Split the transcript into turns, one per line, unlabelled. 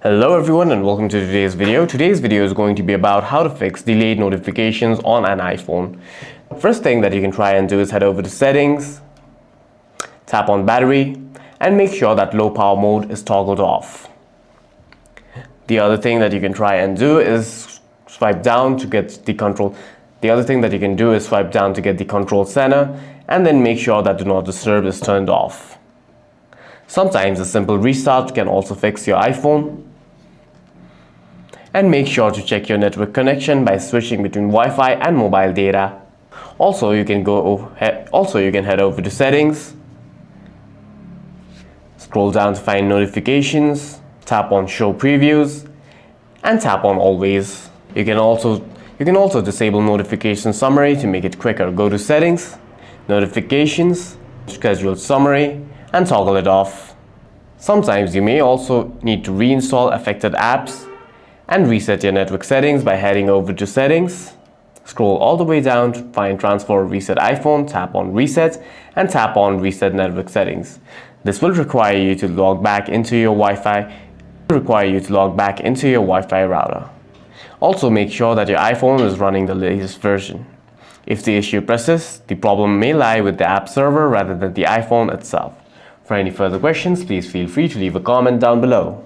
Hello everyone and welcome to today's video. Today's video is going to be about how to fix delayed notifications on an iPhone. First thing that you can try and do is head over to settings, tap on battery and make sure that low power mode is toggled off. The other thing that you can try and do is swipe down to get the control. The other thing that you can do is swipe down to get the control center and then make sure that do not disturb is turned off. Sometimes a simple restart can also fix your iPhone. And make sure to check your network connection by switching between Wi-Fi and mobile data. Also, you can head over to settings, scroll down to find notifications, tap on show previews, and tap on always. You can also disable notification summary to make it quicker. Go to settings, notifications, scheduled summary, and toggle it off. Sometimes you may also need to reinstall affected apps and reset your network settings by heading over to settings, scroll all the way down to find transfer or reset iPhone, tap on reset and tap on reset network settings. This will require you to log back into your Wi-Fi router. Also make sure that your iPhone is running the latest version. If the issue persists, the problem may lie with the app server rather than the iPhone itself. For any further questions, please feel free to leave a comment down below.